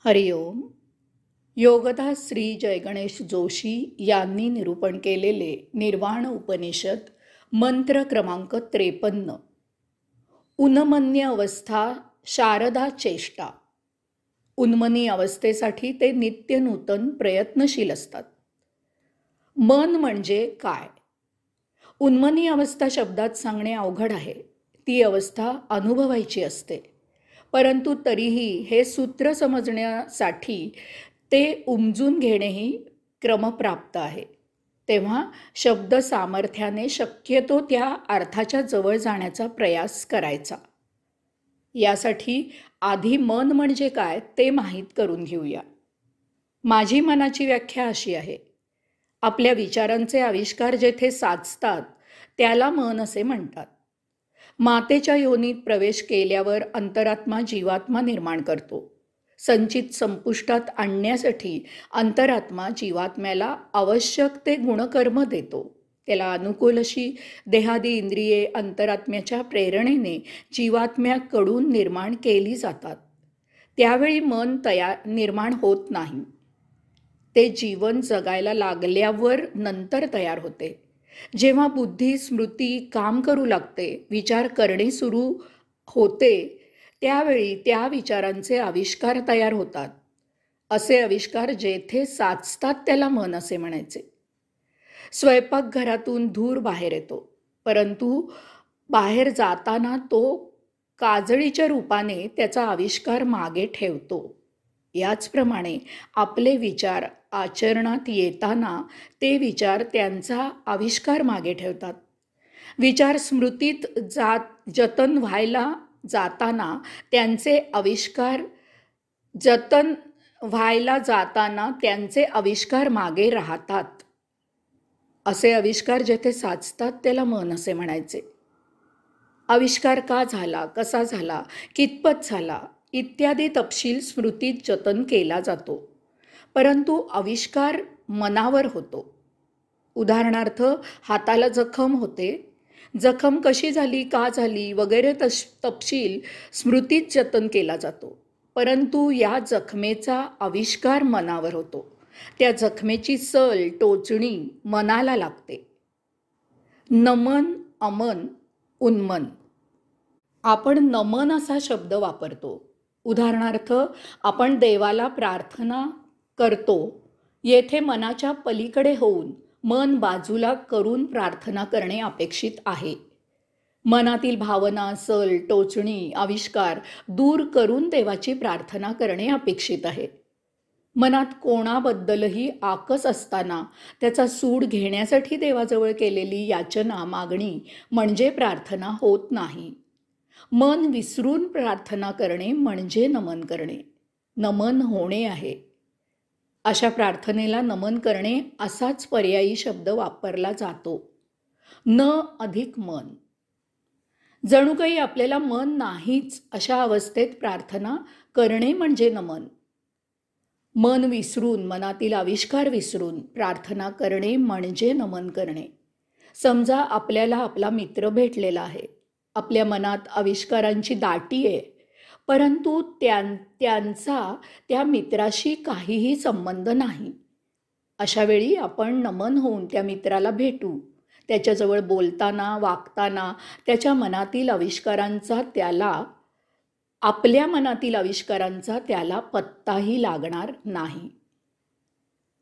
हरिओम. योगदा श्री जयगणेश जोशी यांनी निरूपण केलेले निर्वाण उपनिषद मंत्र क्रमांक 53. उन्मन्य अवस्था शारदा चेष्टा. उन्मनी अवस्थेसाठी ते नित्य नूतन प्रयत्नशील असतात. मन म्हणजे काय? उन्मनी अवस्था शब्दात सांगणे अवघड आहे. ती अवस्था अनुभवायची असते. परंतु तरीही हे सूत्र समजण्यासाठी ते उमजून घेणेही क्रमप्राप्त आहे. तेव्हा शब्द सामर्थ्याने शक्यतो त्या अर्थाच्या जवळ जाण्याचा प्रयास करायचा. यासाठी आधी मन म्हणजे काय ते माहीत करून घेऊया. माझी मनाची व्याख्या अशी आहे. आपल्या विचारांचे आविष्कार जेथे साचतात त्याला मन असे म्हणतात. मातेच्या योनीत प्रवेश केल्यावर अंतरात्मा जीवात्मा निर्माण करतो. संचित संपुष्टात आणण्यासाठी अंतरात्मा जीवात्म्याला आवश्यक ते गुणकर्म देतो. त्याला अनुकूल अशी देहादी इंद्रिये अंतरात्म्याच्या प्रेरणेने जीवात्म्याकडून निर्माण केली जातात. त्यावेळी मन निर्माण होत नाही. ते जीवन जगायला लागल्यावर नंतर तयार होते. जेव्हा बुद्धी स्मृती काम करू लागते, विचार करणे सुरू होते, त्यावेळी त्या विचारांचे आविष्कार तयार होतात. असे आविष्कार जेथे साचतात त्याला मन असे म्हणायचे. स्वयंपाकघरातून धूर बाहेर येतो, परंतु बाहेर जाताना तो काजळीच्या रूपाने त्याचा आविष्कार मागे ठेवतो. याचप्रमाणे आपले विचार आचरणात येताना ते विचार त्यांचा आविष्कार मागे ठेवतात. विचार स्मृतीत जतन व्हायला जाताना त्यांचे आविष्कार मागे राहतात. असे आविष्कार जेथे साचतात त्याला मन असे म्हणायचे. आविष्कार का झाला, कसा झाला, कितपत झाला इत्यादी तपशील स्मृतीत जतन केला जातो. परंतु आविष्कार मनावर होतो. उदाहरणार्थ, हाताला जखम होते. जखम कशी झाली, का झाली वगैरे तपशील स्मृतीत जतन केला जातो. परंतु या जखमेचा आविष्कार मनावर होतो. त्या जखमेची सल टोचणी मनाला लागते. नमन, अमन, उन्मन. आपण नमन असा शब्द वापरतो. उदाहरणार्थ, आपण देवाला प्रार्थना करतो. येथे मनाच्या पलीकडे होऊन मन बाजूला करून प्रार्थना करणे अपेक्षित आहे. मनातील भावना, सल, टोचणी, आविष्कार दूर करून देवाची प्रार्थना करणे अपेक्षित आहे. मनात कोणाबद्दलही आकस असताना त्याचा सूड घेण्यासाठी देवाजवळ केलेली याचना, मागणी म्हणजे प्रार्थना होत नाही. मन विसरून प्रार्थना करणे म्हणजे नमन करणे, नमन होणे आहे. अशा प्रार्थनेला नमन करणे असाच पर्यायी शब्द वापरला जातो. न अधिक मन. जणू काही आपल्याला मन नाहीच अशा अवस्थेत प्रार्थना करणे म्हणजे नमन. मन विसरून, मनातील आविष्कार विसरून प्रार्थना करणे म्हणजे नमन करणे. समजा आपल्याला आपला मित्र भेटलेला आहे. आपल्या मनात आविष्कारांची दाटी आहे, परंतु त्यांचा त्या मित्राशी काहीही संबंध नाही. अशा वेळी आपण नमन होऊन त्या मित्राला भेटू. त्याच्याजवळ बोलताना, वागताना त्याच्या मनातील आविष्कारांचा आपल्या मनातील आविष्कारांचा त्याला पत्ताही लागणार नाही.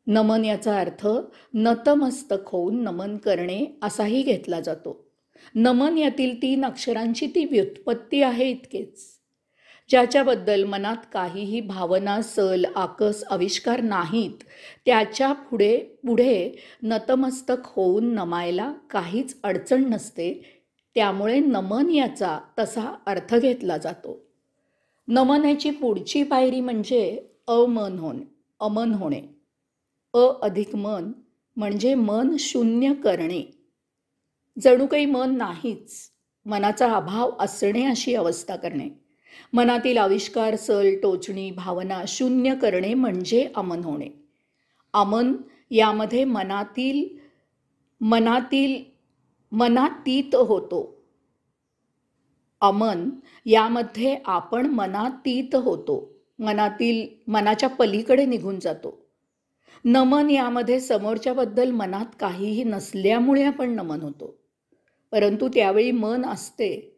नमन याचा अर्थ नतमस्तक होऊन नमन करणे असाही घेतला जातो. नमन यातील 3 अक्षरांची ती व्युत्पत्ती आहे इतकेच. ज्याच्याबद्दल मनात काहीही भावना, सल, आकस, आविष्कार नाहीत त्याच्या पुढे नतमस्तक होऊन नमायला काहीच अडचण नसते. त्यामुळे नमन याचा तसा अर्थ घेतला जातो. नमनाची पुढची पायरी म्हणजे अमन होणे. अधिक मन म्हणजे मन शून्य करणे. जणू काही मन नाहीच, मनाचा अभाव असणे अशी अवस्था करणे. मनातील आविष्कार, सल, टोचणी, भावना शून्य करणे म्हणजे अमन होणे. अमन यामध्ये मनातीत होतो. अमन यामध्ये आपण मनातीत होतो. मनाच्या पलीकडे निघून जातो. नमन यामध्ये समोरच्याबद्दल मनात काहीही नसल्यामुळे आपण नमन होतो. परंतु त्यावेळी मन असते.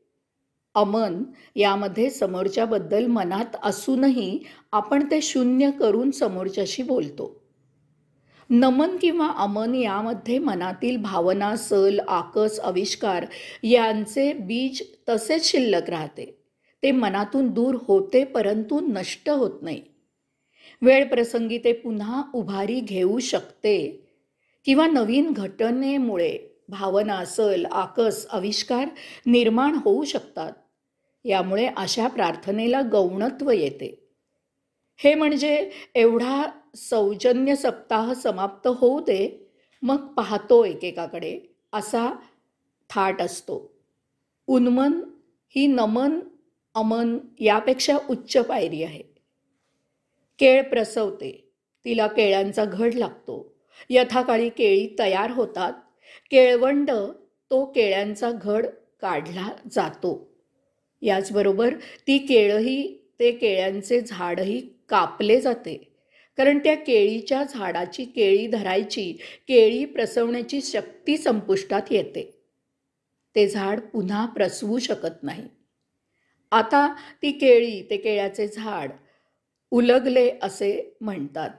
अमन यामध्ये समोरच्याबद्दल मनात असूनही आपण ते शून्य करून समोरच्याशी बोलतो. नमन किंवा अमन यामध्ये मनातील भावना, सल, आकस, आविष्कार यांचे बीज तसेच शिल्लक राहते. ते मनातून दूर होते परंतु नष्ट होत नाही. वेळ प्रसंगी ते पुन्हा उभारी घेऊ शकते किंवा नवीन घटनेमुळे भावना, सल, आकस, आविष्कार निर्माण होऊ शकतात. यामुळे अशा प्रार्थनेला गौणत्व येते. हे म्हणजे एवढा सौजन्य सप्ताह समाप्त होऊ दे, मग पाहतो एकेकाकडे, असा थाट असतो. उन्मन ही नमन, अमन यापेक्षा उच्च पायरी आहे. केळ प्रसवते, तिला केळ्यांचा घड लागतो. यथाकाळी केळी तयार होतात. केळवंड तो केळ्यांचा घड काढला जातो. याचबरोबर ती ते केळ्यांचे झाडही कापले जाते. कारण त्या केळीच्या झाडाची केळी धरायची, केळी प्रसवण्याची शक्ती संपुष्टात येते. ते झाड पुन्हा प्रसवू शकत नाही. आता ती केळी, ते केळ्याचे झाड उलगले असे म्हणतात.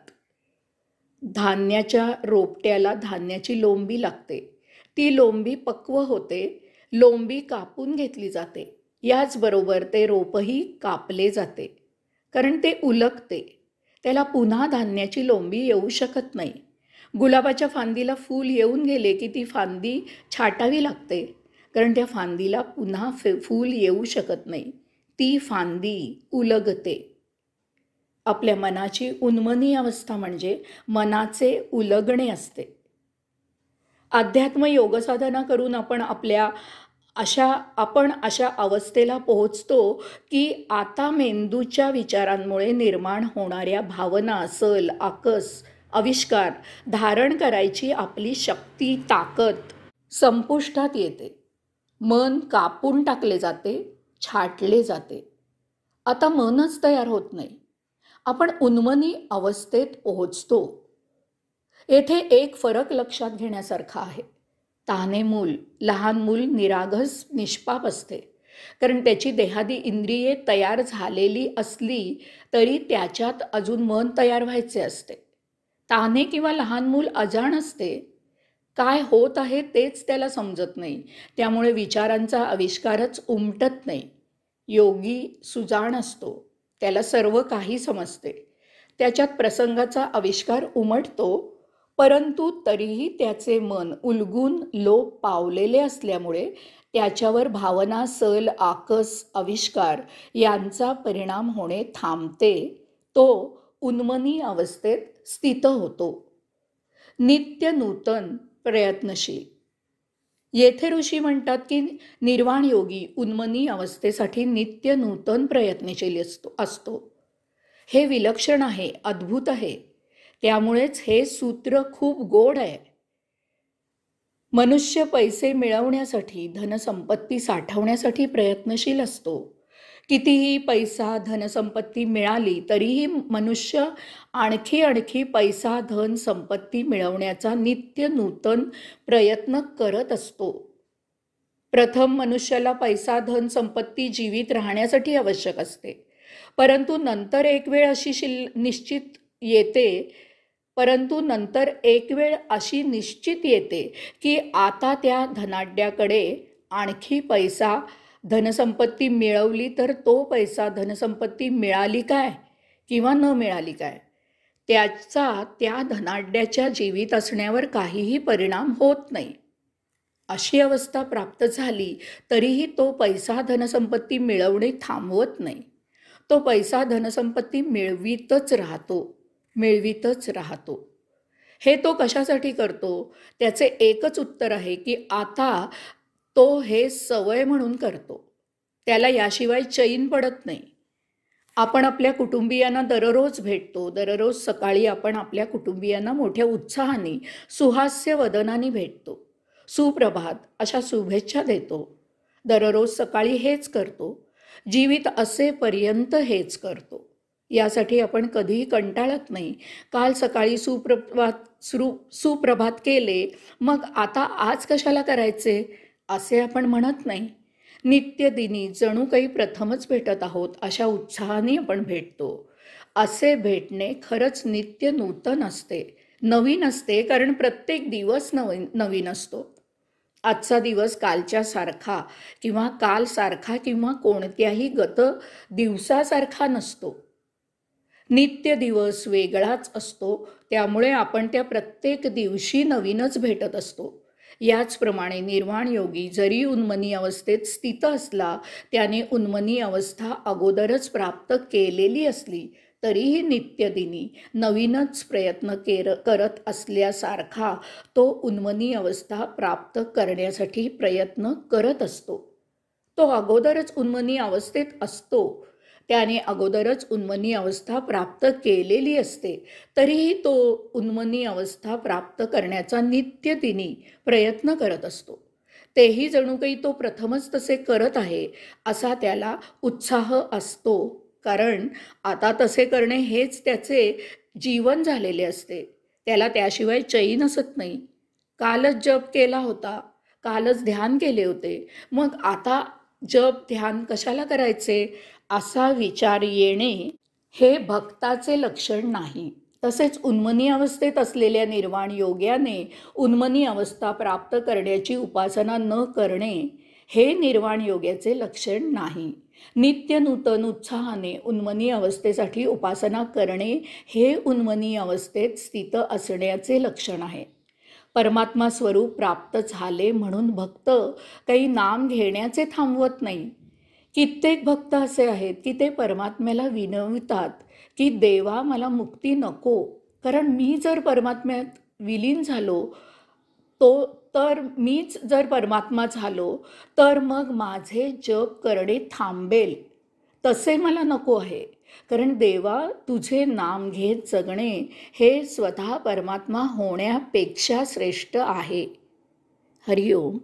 धान्याच्या रोपट्याला धान्याची लोंबी लागते. ती लोंबी पक्व होते. लोंबी कापून घेतली जाते. याचबरोबर ते रोपही कापले जाते. कारण ते उलगते. त्याला पुन्हा धान्याची लोंबी येऊ शकत नाही. गुलाबाच्या फांदीला फूल येऊन गेले की ती फांदी छाटावी लागते. कारण त्या फांदीला पुन्हा फूल येऊ शकत नाही. ती फांदी उलगते. आपल्या मनाची उन्मनी अवस्था म्हणजे मनाचे उलगणे असते. अध्यात्म योगसाधना करून आपण अशा अवस्थेला पोहोचतो की आता मेंदूच्या विचारांमुळे निर्माण होणाऱ्या भावना, सल, आकस, आविष्कार धारण करायची आपली शक्ती, ताकद संपुष्टात येते. मन कापून टाकले जाते, छाटले जाते. आता मनच तयार होत नाही. आपण उन्मनी अवस्थेत पोहोचतो. येथे एक फरक लक्षात घेण्यासारखा आहे. तान्हे मूल, लहान मूल निरागस, निष्पाप असते. कारण त्याची देहादी इंद्रिये तयार झालेली असली तरी त्याच्यात अजून मन तयार व्हायचे असते. तान्हे किंवा लहान मूल अजाण असते. काय होत आहे तेच त्याला समजत नाही. त्यामुळे विचारांचा आविष्कारच उमटत नाही. योगी सुजाण असतो. त्याला सर्व काही समजते. त्याच्यात प्रसंगाचा आविष्कार उमटतो. परंतु तरीही त्याचे मन उलगून लोप पावलेले असल्यामुळे त्याच्यावर भावना, सल, आकस, आविष्कार यांचा परिणाम होणे थांबते. तो उन्मनी अवस्थेत स्थित होतो. नित्य नूतन प्रयत्नशील. येथे ऋषी म्हणतात की निर्वाण योगी उन्मनी अवस्थेसाठी नित्य नूतन प्रयत्नशील असतो. हे विलक्षण आहे, अद्भुत आहे. त्यामुळेच हे सूत्र खूप गोड आहे. मनुष्य पैसे मिळवण्यासाठी, धनसंपत्ती साठवण्यासाठी प्रयत्नशील असतो. कितीही पैसा, धनसंपत्ती मिळाली तरीही मनुष्य आणखी पैसा, धन, संपत्ती मिळवण्याचा नित्य नूतन प्रयत्न करत असतो. प्रथम मनुष्याला पैसा, धन, संपत्ती जीवित राहण्यासाठी आवश्यक असते. परंतु नंतर एक वेळ अशी निश्चित येते की आता त्या धनाढ्याकडे आणखी पैसा, धनसंपत्ती मिळवली तर तो पैसा, धनसंपत्ती मिळाली काय किंवा न मिळाली काय, त्याचा त्या धनाढ्याच्या जीवित असण्यावर काहीही परिणाम होत नाही. अशी अवस्था प्राप्त झाली तरीही तो पैसा, धनसंपत्ती मिळवणे थांबवत नाही. तो पैसा, धनसंपत्ती मिळवितच राहतो. हे तो कशासाठी करतो? त्याचे एकच उत्तर आहे की आता तो हे सवय म्हणून करतो. त्याला याशिवाय चैन पडत नाही. आपण आपल्या कुटुंबियांना दररोज भेटतो. दररोज सकाळी आपण आपल्या कुटुंबियांना मोठ्या उत्साहाने, सुहास्य वदनाने भेटतो. सुप्रभात अशा शुभेच्छा देतो. दररोज सकाळी हेच करतो. जीवित असेपर्यंत हेच करतो. यासाठी आपण कधीही कंटाळत नाही. काल सकाळी सुप्रभात केले, मग आता आज कशाला करायचे असे आपण म्हणत नाही. नित्यदिनी जणू काही प्रथमच भेटत आहोत अशा उत्साहाने आपण भेटतो. असे भेटणे खरंच नित्य नूतन असते, नवीन असते, कारण प्रत्येक दिवस नवीन असतो. आजचा दिवस कालच्या सारखा किंवा काल सारखा किंवा कोणत्याही गत दिवसासारखा नसतो. नित्य दिवस वेगळाच असतो, त्यामुळे आपण त्या प्रत्येक दिवशी नवीनच भेटत असतो. याचप्रमाणे निर्वाण योगी जरी उन्मनी अवस्थेत स्थित असला, त्याने उन्मनी अवस्था अगोदरच प्राप्त केलेली असली तरीही नित्यदिनी नवीनच प्रयत्न करत असल्यासारखा तो उन्मनी अवस्था प्राप्त करण्यासाठी प्रयत्न करत असतो. तो अगोदरच उन्मनी अवस्थेत असतो, त्याने अगोदरच उन्मनी अवस्था प्राप्त केलेली असते, तरीही तो उन्मनी अवस्था प्राप्त करण्याचा नित्यदिनी प्रयत्न करत असतो. तेही जणू काही तो प्रथमच तसे करत आहे असा त्याला उत्साह असतो, कारण आता तसे करणे हेच त्याचे जीवन झालेले असते. त्याला त्याशिवाय चैन नसत नाही. कालच जप केला होता, कालच ध्यान केले होते, मग आता जप ध्यान कशाला करायचे असा विचार येणे हे भक्ताचे लक्षण नाही. तसेच उन्मनी अवस्थेत असलेल्या निर्वाण योग्याने उन्मनी अवस्था प्राप्त करण्याची उपासना न करणे हे निर्वाण योग्याचे लक्षण नाही. नित्य नूतन उत्साहाने उन्मनी अवस्थेसाठी उपासना करणे हे उन्मनी अवस्थेत स्थित असण्याचे लक्षण आहे. परमात्मा स्वरूप प्राप्त झाले म्हणून भक्त काही नाम घेण्याचे थांबवत नाही. कित्येक भक्त असे आहेत की ते परमात्म्याला विनवतात की देवा मला मुक्ती नको, कारण मी जर परमात्म्यात विलीन झालो तर मीच जर परमात्मा झालो तर मग माझे जप करणे थांबेल. तसे मला नको आहे, कारण देवा तुझे नाम घेत जगणे हे स्वतः परमात्मा होण्यापेक्षा श्रेष्ठ आहे. हरिओम.